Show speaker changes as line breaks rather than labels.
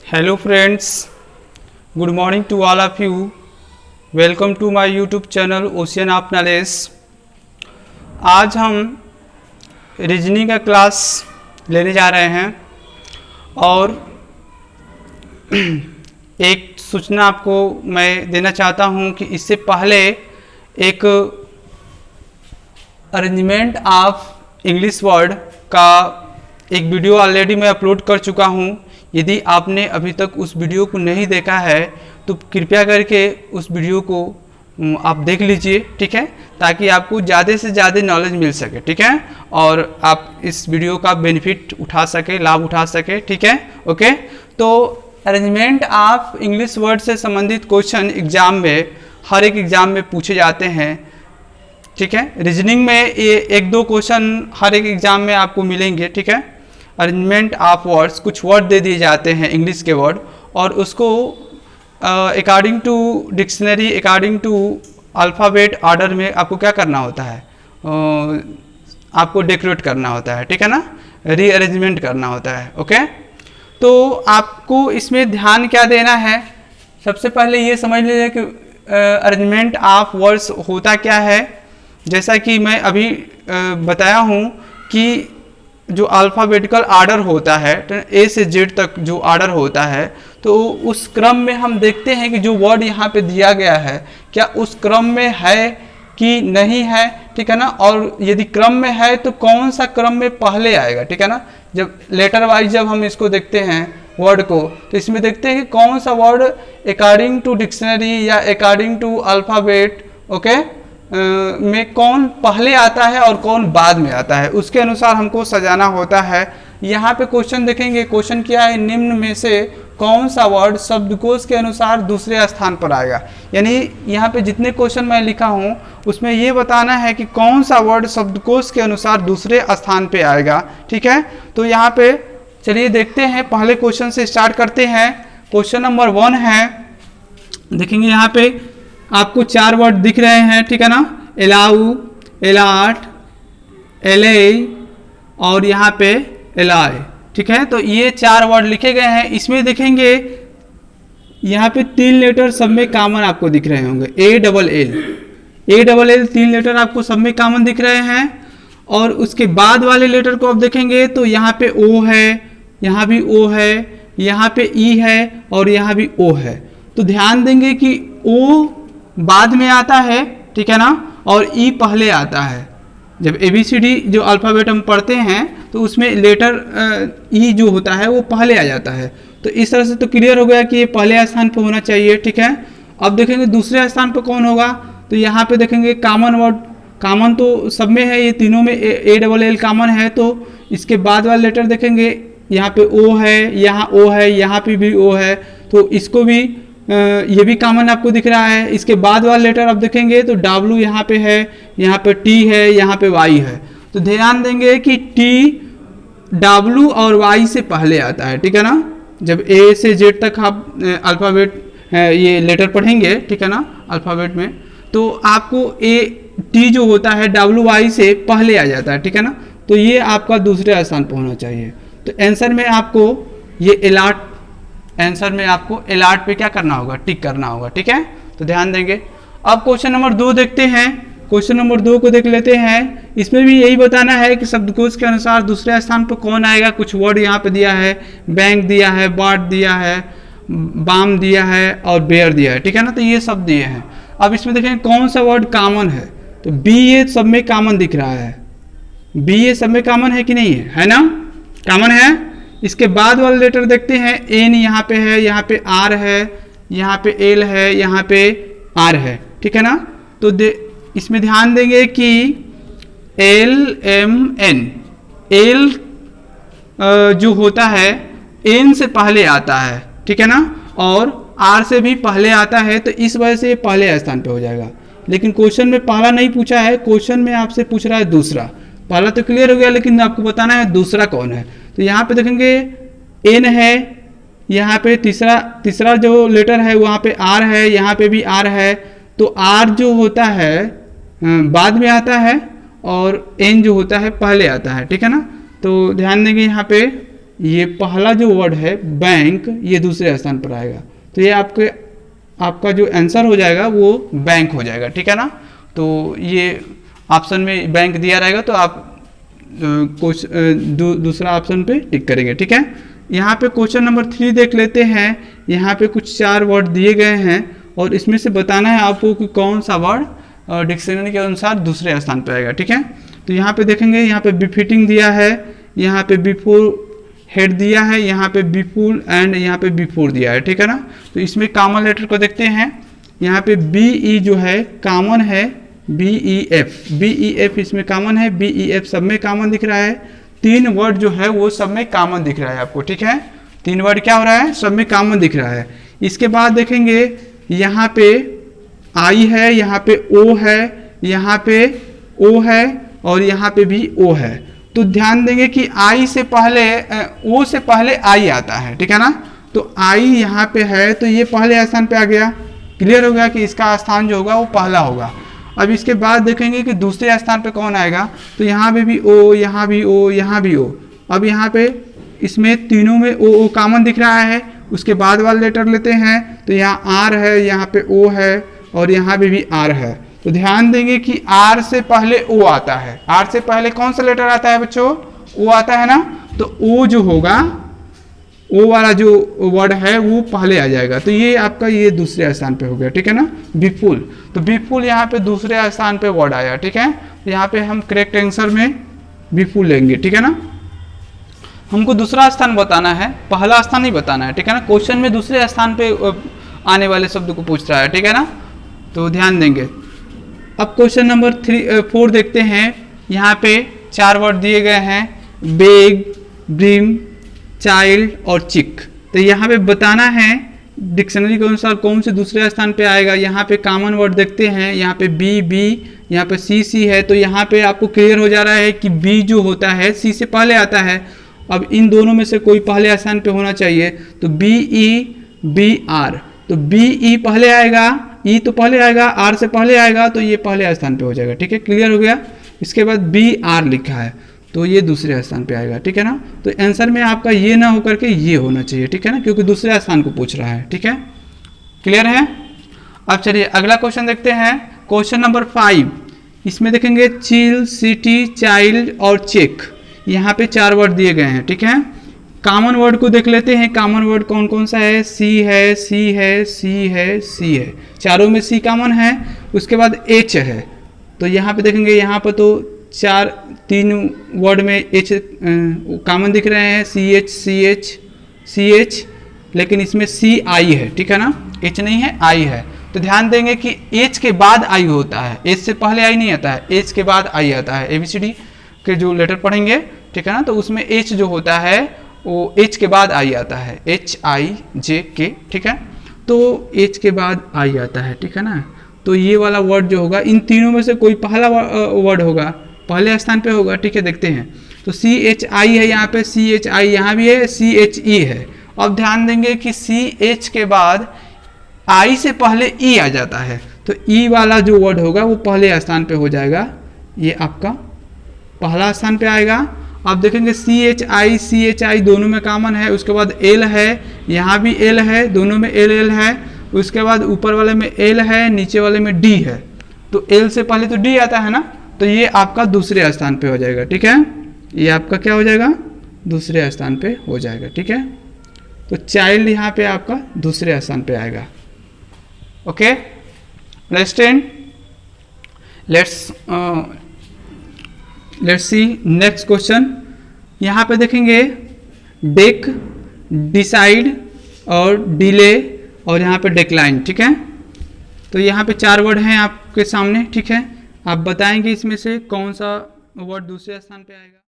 Hello friends, good morning to all of you. Welcome to my YouTube channel Ocean of Knowledge. आज हम reasoning का class लेने जा रहे हैं और एक सूचना आपको मैं देना चाहता हूं कि इससे पहले एक अरेंजमेंट ऑफ इंग्लिश वर्ड का एक वीडियो ऑलरेडी मैं अपलोड कर चुका हूं। यदि आपने अभी तक उस वीडियो को नहीं देखा है तो कृपया करके उस वीडियो को आप देख लीजिए, ठीक है, ताकि आपको ज़्यादा से ज़्यादा नॉलेज मिल सके, ठीक है, और आप इस वीडियो का बेनिफिट उठा सके, लाभ उठा सके, ठीक है। ओके, तो अरेंजमेंट ऑफ इंग्लिश वर्ड से संबंधित क्वेश्चन एग्जाम में, हर एक एग्जाम में पूछे जाते हैं, ठीक है। रीजनिंग में ये एक दो क्वेश्चन हर एक एग्जाम में आपको मिलेंगे, ठीक है। अरेंजमेंट ऑफ वर्ड्स, कुछ वर्ड दे दिए जाते हैं इंग्लिश के वर्ड, और उसको according to dictionary, according to alphabet order में आपको क्या करना होता है, आपको डेकोरेट करना होता है, ठीक है ना, रीअरेंजमेंट करना होता है। ओके, तो आपको इसमें ध्यान क्या देना है, सबसे पहले ये समझ लीजिए कि अरेंजमेंट ऑफ वर्ड्स होता क्या है। जैसा कि मैं अभी बताया हूँ कि जो अल्फ़ाबेटिकल ऑर्डर होता है, ए से जेड तक जो ऑर्डर होता है, तो उस क्रम में हम देखते हैं कि जो वर्ड यहाँ पे दिया गया है क्या उस क्रम में है कि नहीं है, ठीक है ना, और यदि क्रम में है तो कौन सा क्रम में पहले आएगा, ठीक है ना। जब लेटर वाइज जब हम इसको देखते हैं वर्ड को, तो इसमें देखते हैं कि कौन सा वर्ड अकॉर्डिंग टू डिक्शनरी या अकॉर्डिंग टू अल्फ़ाबेट, ओके, में कौन पहले आता है और कौन बाद में आता है, उसके अनुसार हमको सजाना होता है। यहाँ पे क्वेश्चन देखेंगे, क्वेश्चन क्या है, निम्न में से कौन सा वर्ड शब्दकोश के अनुसार दूसरे स्थान पर आएगा। यानी यहाँ पे जितने क्वेश्चन मैं लिखा हूँ उसमें ये बताना है कि कौन सा वर्ड शब्दकोश के अनुसार दूसरे स्थान पे आएगा, ठीक है। तो यहाँ पे चलिए देखते हैं, पहले क्वेश्चन से स्टार्ट करते हैं। क्वेश्चन नंबर 1 है, देखेंगे यहाँ पे आपको 4 वर्ड दिख रहे हैं, ठीक है ना, अलाउ, अलाट, एले और यहाँ पे एलाई, ठीक है। तो ये 4 वर्ड लिखे गए हैं। इसमें देखेंगे यहाँ पे 3 लेटर सब में कॉमन आपको दिख रहे होंगे, ए डबल एल 3 लेटर आपको सब में कॉमन दिख रहे हैं। और उसके बाद वाले लेटर को आप देखेंगे तो यहाँ पे ओ है, यहाँ भी ओ है, यहाँ पे ई है और यहाँ भी ओ है। तो ध्यान देंगे कि ओ बाद में आता है, ठीक है ना, और ई पहले आता है। जब ABCD जो अल्फ़ाबेट हम पढ़ते हैं तो उसमें लेटर ई जो होता है वो पहले आ जाता है। तो इस तरह से तो क्लियर हो गया कि ये पहले स्थान पर होना चाहिए, ठीक है। अब देखेंगे दूसरे स्थान पर कौन होगा, तो यहाँ पे देखेंगे कॉमन वर्ड, कॉमन तो सब में है, ये तीनों में ए डबल एल कॉमन है। तो इसके बाद वाले लेटर देखेंगे, यहाँ पे ओ है, यहाँ ओ है, यहाँ पे भी ओ है, तो इसको भी ये भी कॉमन आपको दिख रहा है। इसके बाद वाला लेटर आप देखेंगे तो डब्ल्यू यहाँ पे है, यहाँ पे टी है, यहाँ पे वाई है। तो ध्यान देंगे कि टी डब्ल्यू और वाई से पहले आता है, ठीक है ना। जब ए से जेड तक आप अल्फ़ाबेट ये लेटर पढ़ेंगे, ठीक है ना, अल्फ़ाबेट में, तो आपको ए टी जो होता है डब्ल्यू वाई से पहले आ जाता है, ठीक है ना। तो ये आपका दूसरे स्थान पर होना चाहिए। तो आंसर में आपको ये एलाट, आंसर में आपको अलाट पे क्या करना होगा, टिक करना होगा, ठीक है। तो ध्यान देंगे। अब क्वेश्चन नंबर 2 देखते हैं। क्वेश्चन नंबर 2 को देख लेते हैं। इसमें भी यही बताना है कि शब्दकोश के अनुसार दूसरे स्थान पर कौन आएगा। कुछ वर्ड यहाँ पे दिया है, बैंक दिया है, बाट दिया है, बाम दिया है और बेयर दिया है, ठीक है ना। तो ये सब दिए हैं। अब इसमें देखें कौन सा वर्ड कॉमन है, तो बी ये सब में कॉमन दिख रहा है, बी ये सब में कॉमन है कि नहीं है ना, कॉमन है। इसके बाद वाले लेटर देखते हैं, एन यहाँ पे है, यहाँ पे आर है, यहाँ पे एल है, यहाँ पे आर है, ठीक है ना। तो इसमें ध्यान देंगे कि एल एम एन, एल जो होता है एन से पहले आता है, ठीक है ना, और आर से भी पहले आता है। तो इस वजह से पहले स्थान पे हो जाएगा। लेकिन क्वेश्चन में पहला नहीं पूछा है, क्वेश्चन में आपसे पूछ रहा है दूसरा। पहला तो क्लियर हो गया, लेकिन आपको बताना है दूसरा कौन है। तो यहाँ पे देखेंगे एन है, यहाँ पे तीसरा जो लेटर है वहाँ पे आर है, यहाँ पे भी आर है। तो आर जो होता है बाद में आता है और एन जो होता है पहले आता है, ठीक है ना। तो ध्यान देंगे यहाँ पे ये पहला जो वर्ड है बैंक, ये दूसरे स्थान पर आएगा। तो ये आपका जो आंसर हो जाएगा वो बैंक हो जाएगा, ठीक है ना। तो ये ऑप्शन में बैंक दिया रहेगा तो आप दूसरा ऑप्शन पे टिक करेंगे, ठीक है। यहाँ पे क्वेश्चन नंबर 3 देख लेते हैं। यहाँ पे कुछ 4 वर्ड दिए गए हैं और इसमें से बताना है आपको कि कौन सा वर्ड डिक्शनरी के अनुसार दूसरे स्थान पे आएगा, ठीक है। तो यहाँ पे देखेंगे, यहाँ पे बिफिटिंग दिया है, यहाँ पे बिफोर हेड दिया है, यहाँ पे बिफुल एंड यहाँ पे बिफोर दिया है, ठीक है ना। तो इसमें कॉमन लेटर को देखते हैं। यहाँ पे BE जो है कॉमन है, BEF इसमें कॉमन है, BEF सब में कॉमन दिख रहा है। 3 वर्ड जो है वो सब में कॉमन दिख रहा है आपको, ठीक है। 3 वर्ड क्या हो रहा है, सब में कॉमन दिख रहा है। इसके बाद देखेंगे यहाँ पे I है, यहाँ पे O है, यहाँ पे O है और यहाँ पे भी O है। तो ध्यान देंगे कि I से पहले O से पहले I आता है, ठीक है ना। तो I यहाँ पे है तो ये पहले स्थान पे आ गया। क्लियर हो गया कि इसका स्थान जो होगा वो पहला होगा। अब इसके बाद देखेंगे कि दूसरे स्थान पे कौन आएगा। तो यहाँ पे भी O, यहाँ भी O, यहाँ भी O। अब यहाँ पे इसमें तीनों में O कॉमन दिख रहा है। उसके बाद वाला लेटर लेते हैं तो यहाँ R है, यहाँ पे O है और यहाँ पे भी R है। तो ध्यान देंगे कि R से पहले O आता है। R से पहले कौन सा लेटर आता है बच्चों, O आता है ना। तो O जो होगा, O वाला जो वर्ड है वो पहले आ जाएगा। तो ये आपका ये दूसरे स्थान पे हो गया, ठीक है ना, बिफुल। तो बिफुल यहाँ पे दूसरे स्थान पे वर्ड आया, ठीक है। तो यहाँ पे हम करेक्ट आंसर में बिफुल लेंगे, ठीक है ना। हमको दूसरा स्थान बताना है, पहला स्थान नहीं बताना है, ठीक है ना। क्वेश्चन में दूसरे स्थान पे आने वाले शब्द को पूछ रहा है, ठीक है ना। तो ध्यान देंगे। अब क्वेश्चन नंबर 4 देखते हैं। यहाँ पे 4 वर्ड दिए गए हैं, बेग, ब्रिम, चाइल्ड और चिक। तो यहाँ पे बताना है डिक्शनरी के अनुसार कौन से दूसरे स्थान पे आएगा। यहाँ पे कॉमन वर्ड देखते हैं, यहाँ पे बी, यहाँ पे सी है। तो यहाँ पे आपको क्लियर हो जा रहा है कि बी जो होता है सी से पहले आता है। अब इन दोनों में से कोई पहले स्थान पे होना चाहिए। तो BE तो BE पहले आएगा, E तो पहले आएगा, R से पहले आएगा तो ये पहले स्थान पे हो जाएगा, ठीक है। क्लियर हो गया। इसके बाद BR लिखा है तो ये दूसरे स्थान पे आएगा, ठीक है ना। तो आंसर में आपका ये ना होकर के ये होना चाहिए, ठीक है ना, क्योंकि दूसरे स्थान को पूछ रहा है, ठीक है। क्लियर है। अब चलिए अगला क्वेश्चन देखते हैं। Question number 5। इसमें देखेंगे चिल, सिटी, चाइल्ड और चेक। यहाँ पे 4 वर्ड दिए गए हैं, ठीक है। कॉमन वर्ड को देख लेते हैं। कॉमन वर्ड कौन कौन सा है, सी है, सी है, सी है, सी है। चारों में सी कॉमन है। उसके बाद एच है। तो यहाँ पे देखेंगे, यहाँ पर तो 3 वर्ड में एच कॉमन दिख रहे हैं, सी एच, लेकिन इसमें सी आई है, ठीक है ना, एच नहीं है, आई है। तो ध्यान देंगे कि एच के बाद आई होता है, एच से पहले आई नहीं आता है, एच के बाद आई आता है। ABCD के जो लेटर पढ़ेंगे, ठीक है ना, तो उसमें एच जो होता है वो एच के बाद आई आता है, HIJK, ठीक है। तो एच के बाद आई आता है, ठीक है ना। तो ये वाला वर्ड जो होगा, इन तीनों में से कोई पहला वर्ड होगा, पहले स्थान पे होगा, ठीक है। देखते हैं। तो CHI है यहाँ पे, CHI यहाँ भी है, CHE है। अब ध्यान देंगे कि CH के बाद I से पहले E आ जाता है। तो E वाला जो वर्ड होगा वो पहले स्थान पे हो जाएगा, ये आपका पहला स्थान पे आएगा। आप देखेंगे CHI दोनों में कॉमन है। उसके बाद L है, यहाँ भी L है, दोनों में L है। उसके बाद ऊपर वाले में L है, नीचे वाले में D है। तो L से पहले तो D आता है ना, तो ये आपका दूसरे स्थान पे हो जाएगा, ठीक है। ये आपका क्या हो जाएगा, दूसरे स्थान पे हो जाएगा, ठीक है। तो चाइल्ड यहाँ पे आपका दूसरे स्थान पे आएगा। Okay, understand. Let's see next question. यहाँ पे देखेंगे डेक, डिसाइड और डिले और यहाँ पे डेक्लाइन, ठीक है। तो यहाँ पे 4 वर्ड हैं आपके सामने, ठीक है। आप बताएंगे इसमें से कौन सा वर्ड दूसरे स्थान पे आएगा।